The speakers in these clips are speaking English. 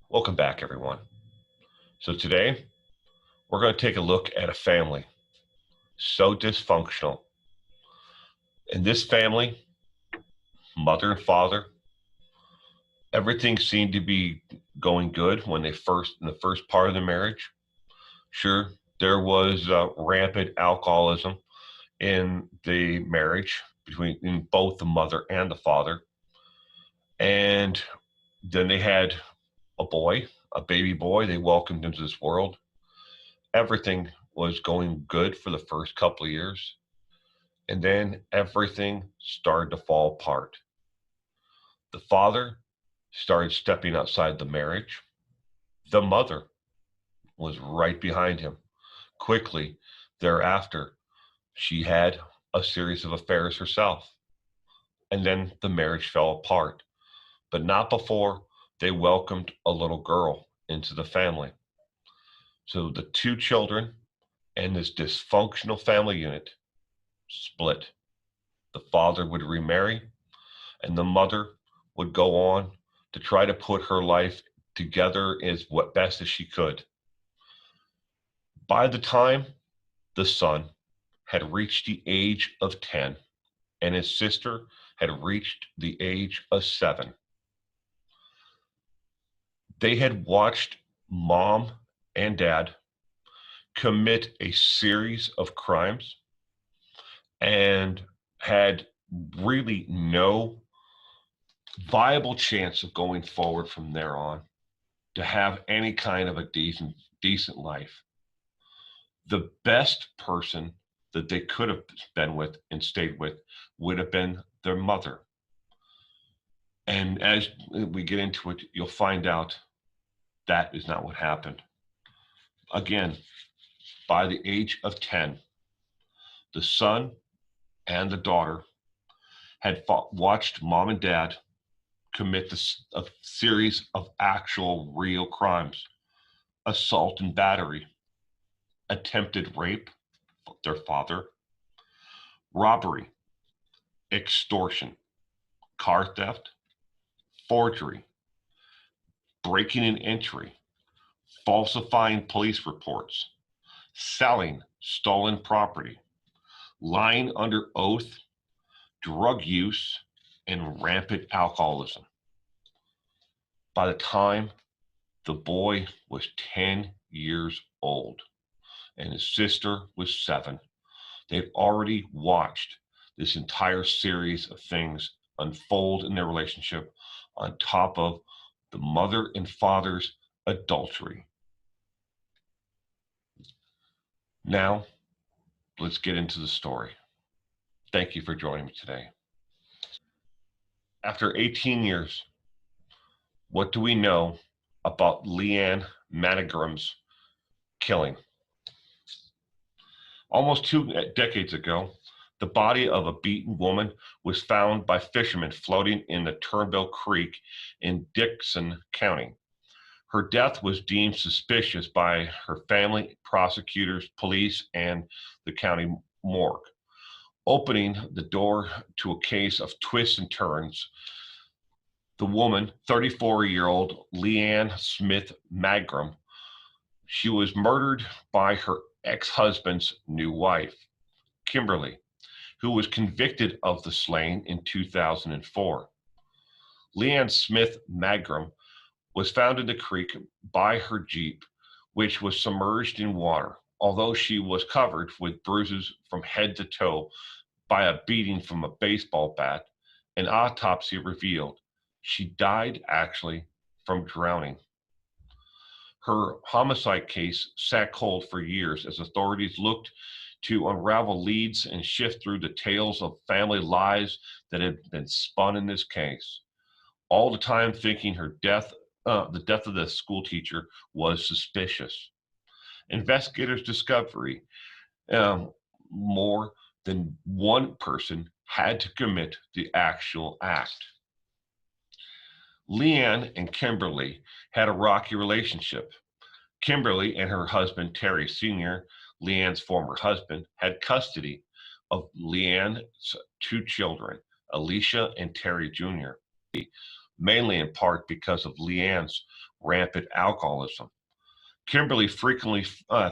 Welcome back, everyone. So today, we're going to take a look at a family so dysfunctional. In this family, mother and father, everything seemed to be going good when in the first part of the marriage. Sure, there was rampant alcoholism in the marriage in both the mother and the father. And then they had a boy, a baby boy. They welcomed into this world. Everything was going good for the first couple of years. And then everything started to fall apart. The father started stepping outside the marriage. The mother was right behind him. Quickly thereafter, she had a series of affairs herself. And then the marriage fell apart, but not before they welcomed a little girl into the family. So the two children and this dysfunctional family unit split. The father would remarry, and the mother would go on to try to put her life together as what best as she could. By the time the son had reached the age of 10 and his sister had reached the age of 7, they had watched mom and dad commit a series of crimes and had really no viable chance of going forward from there on to have any kind of a decent life. The best person that they could have been with and stayed with would have been their mother. And as we get into it, you'll find out that is not what happened. Again, by the age of 10, the son and the daughter had watched mom and dad commit a series of actual real crimes: assault and battery, attempted rape of their father, robbery, extortion, car theft, forgery, breaking and entry, falsifying police reports, selling stolen property, lying under oath, drug use, and rampant alcoholism. By the time the boy was 10 years old and his sister was 7, they'd already watched this entire series of things unfold in their relationship on top of the mother and father's adultery. Now, let's get into the story. Thank you for joining me today. After 18 years, what do we know about Leanne Mangrum's killing? Almost 2 decades ago, the body of a beaten woman was found by fishermen floating in the Turnbill Creek in Dickson County. Her death was deemed suspicious by her family, prosecutors, police, and the county morgue, opening the door to a case of twists and turns. The woman, 34-year-old Leanne Smith Mangrum, she was murdered by her ex-husband's new wife, Kimberly, who was convicted of the slaying in 2004. Leanne Smith Mangrum was found in the creek by her Jeep, which was submerged in water, although she was covered with bruises from head to toe by a beating from a baseball bat. An autopsy revealed she died actually from drowning. Her homicide case sat cold for years as authorities looked to unravel leads and shift through the tales of family lies that had been spun in this case. All the time thinking the death of the school teacher was suspicious. Investigators discovery more than one person had to commit the actual act. Leanne and Kimberly had a rocky relationship. Kimberly and her husband, Terry Sr., Leanne's former husband, had custody of Leanne's two children, Alicia and Terry Jr., mainly in part because of Leanne's rampant alcoholism. Kimberly frequently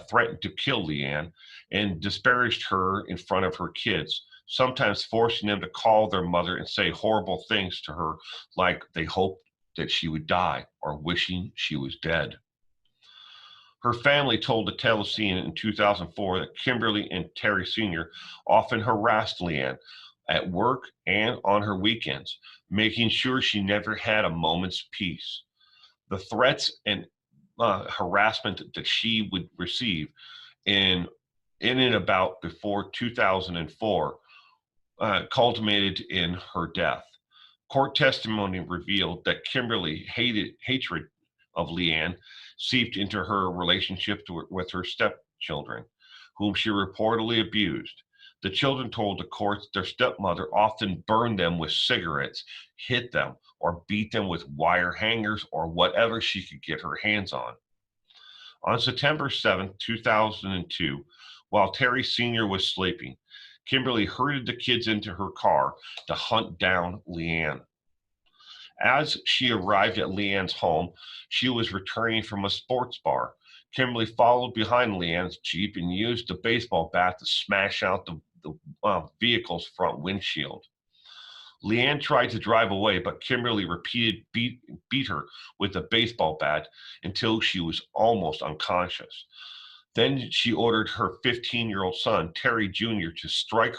threatened to kill Leanne and disparaged her in front of her kids, sometimes forcing them to call their mother and say horrible things to her, like they hoped that she would die or wishing she was dead. Her family told the Television in 2004 that Kimberly and Terry Sr. often harassed Leanne at work and on her weekends, making sure she never had a moment's peace. The threats and harassment that she would receive in and about before 2004 culminated in her death. Court testimony revealed that Kimberly hatred of Leanne seeped into her relationship with her stepchildren, whom she reportedly abused. The children told the court their stepmother often burned them with cigarettes, hit them, or beat them with wire hangers or whatever she could get her hands on. On September 7, 2002, while Terry Sr. was sleeping, Kimberly herded the kids into her car to hunt down Leanne. As she arrived at Leanne's home, she was returning from a sports bar. Kimberly followed behind Leanne's Jeep and used the baseball bat to smash out the vehicle's front windshield. Leanne tried to drive away, but Kimberly beat her with a baseball bat until she was almost unconscious. Then she ordered her 15-year-old son, Terry Jr., to strike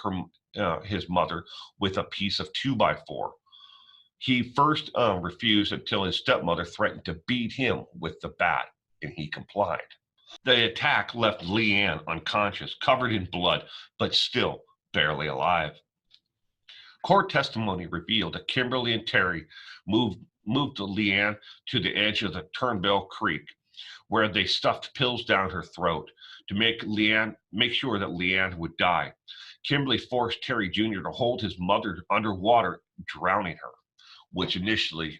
his mother with a piece of 2x4. He first refused until his stepmother threatened to beat him with the bat, and he complied. The attack left Leanne unconscious, covered in blood, but still barely alive. Court testimony revealed that Kimberly and Terry moved Leanne to the edge of the Turnbull Creek, where they stuffed pills down her throat to make sure that Leanne would die. Kimberly forced Terry Jr. to hold his mother underwater, drowning her, which initially,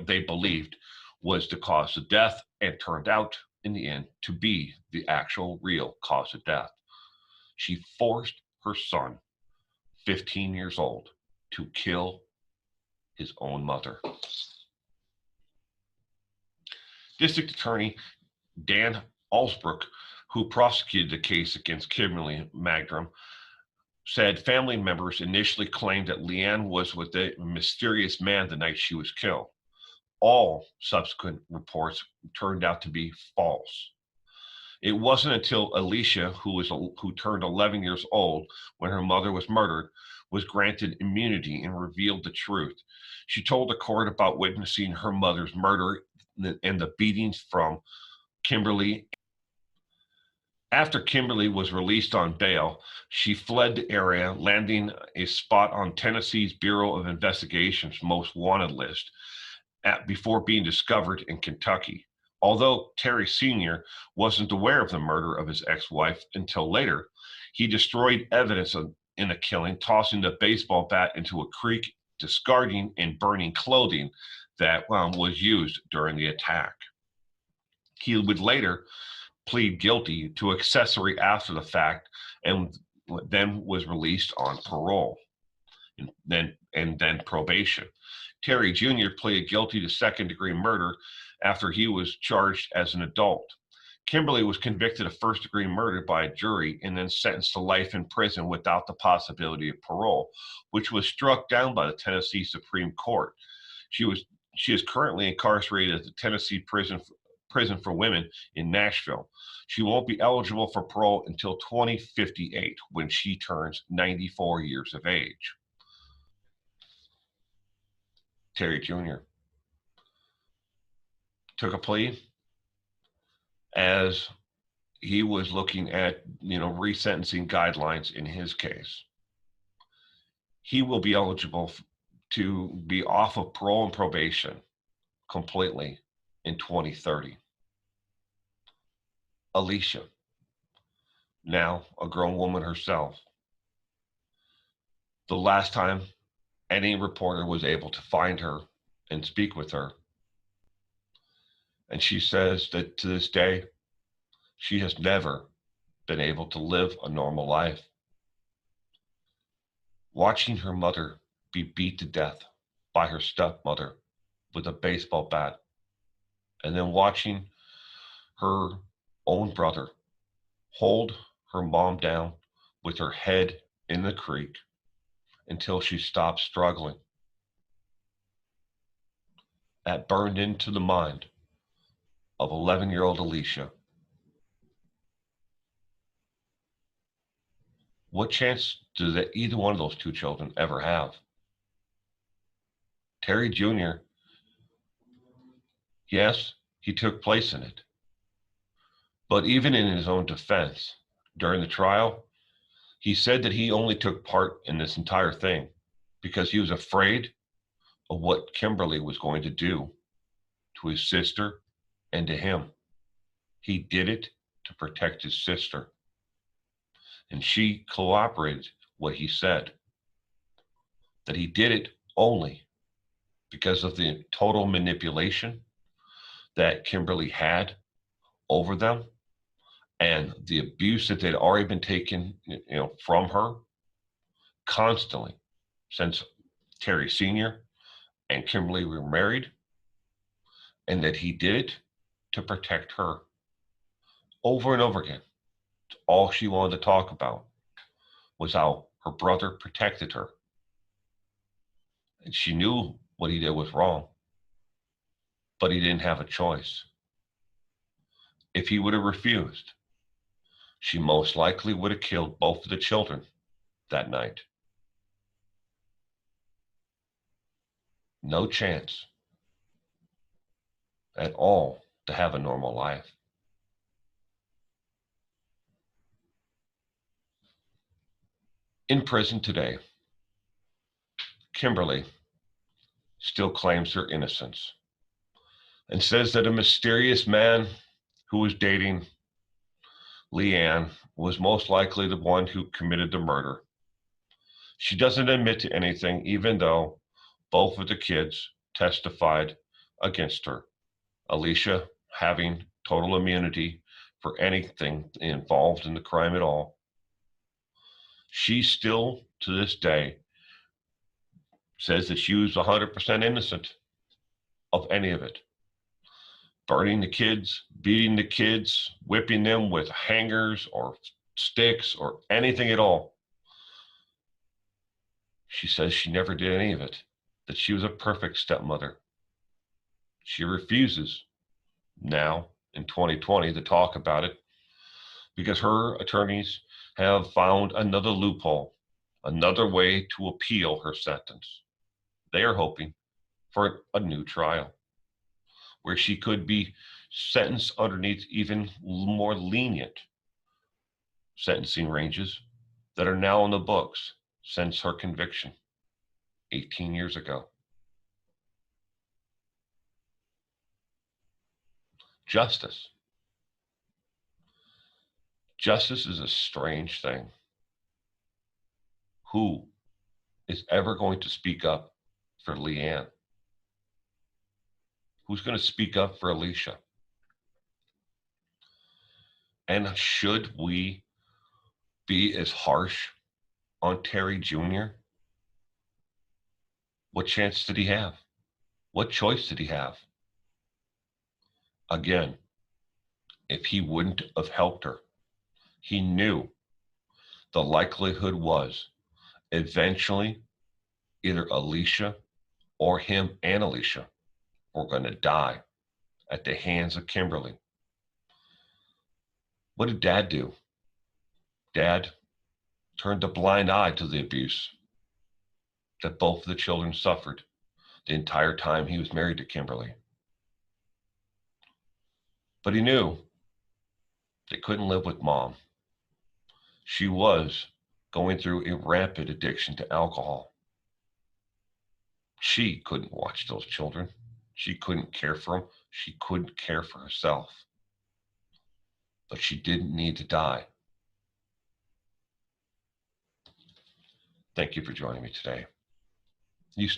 they believed was the cause of death, and turned out in the end to be the actual real cause of death. She forced her son, 15 years old, to kill his own mother. District Attorney Dan Alsbrook, who prosecuted the case against Kimberly Mangrum, said family members initially claimed that Leanne was with a mysterious man the night she was killed. All subsequent reports turned out to be false. It wasn't until Alicia, who turned 11 years old when her mother was murdered, was granted immunity and revealed the truth. She told the court about witnessing her mother's murder and the beatings from Kimberly. After Kimberly was released on bail, she fled the area, landing a spot on Tennessee's Bureau of Investigation's most wanted list before being discovered in Kentucky. Although Terry Sr. wasn't aware of the murder of his ex-wife until later, he destroyed evidence in the killing, tossing the baseball bat into a creek, discarding and burning clothing that was used during the attack. He would later plead guilty to accessory after the fact, and then was released on parole and then probation. Terry Jr. pleaded guilty to second-degree murder after he was charged as an adult. Kimberly was convicted of first-degree murder by a jury and then sentenced to life in prison without the possibility of parole, which was struck down by the Tennessee Supreme Court. She is currently incarcerated at the Tennessee Prison for Women in Nashville. She won't be eligible for parole until 2058, when she turns 94 years of age. Terry Jr. took a plea as he was looking at, resentencing guidelines in his case. He will be eligible to be off of parole and probation completely in 2030. Alicia, now a grown woman herself. The last time any reporter was able to find her and speak with her. And she says that to this day, she has never been able to live a normal life. Watching her mother be beat to death by her stepmother with a baseball bat, and then watching her own brother hold her mom down with her head in the creek until she stopped struggling. That burned into the mind of 11-year-old Alicia. What chance do either one of those two children ever have? Terry Jr., yes, he took place in it. But even in his own defense, during the trial, he said that he only took part in this entire thing because he was afraid of what Kimberly was going to do to his sister and to him. He did it to protect his sister. And she cooperated what he said, that he did it only because of the total manipulation that Kimberly had over them and the abuse that they'd already been taken, from her constantly since Terry Sr. and Kimberly were married, and that he did it to protect her over and over again. All she wanted to talk about was how her brother protected her. And she knew what he did was wrong, but he didn't have a choice. If he would have refused, she most likely would have killed both of the children that night. No chance at all to have a normal life. In prison today, Kimberly still claims her innocence and says that a mysterious man who was dating Leanne was most likely the one who committed the murder. She doesn't admit to anything, even though both of the kids testified against her. Alicia having total immunity for anything involved in the crime at all. She still, to this day, says that she was 100% innocent of any of it. Burning the kids, beating the kids, whipping them with hangers or sticks or anything at all. She says she never did any of it, that she was a perfect stepmother. She refuses now in 2020 to talk about it because her attorneys have found another loophole, another way to appeal her sentence. They are hoping for a new trial where she could be sentenced underneath even more lenient sentencing ranges that are now in the books since her conviction 18 years ago. Justice. Justice is a strange thing. Who is ever going to speak up for Leanne? Who's going to speak up for Alicia? And should we be as harsh on Terry Jr.? What chance did he have? What choice did he have? Again, if he wouldn't have helped her, he knew the likelihood was eventually either Alicia or him and Alicia were going to die at the hands of Kimberly. What did Dad do? Dad turned a blind eye to the abuse that both of the children suffered the entire time he was married to Kimberly. But he knew they couldn't live with Mom. She was going through a rampant addiction to alcohol. She couldn't watch those children. She couldn't care for them. She couldn't care for herself. But she didn't need to die. Thank you for joining me today. You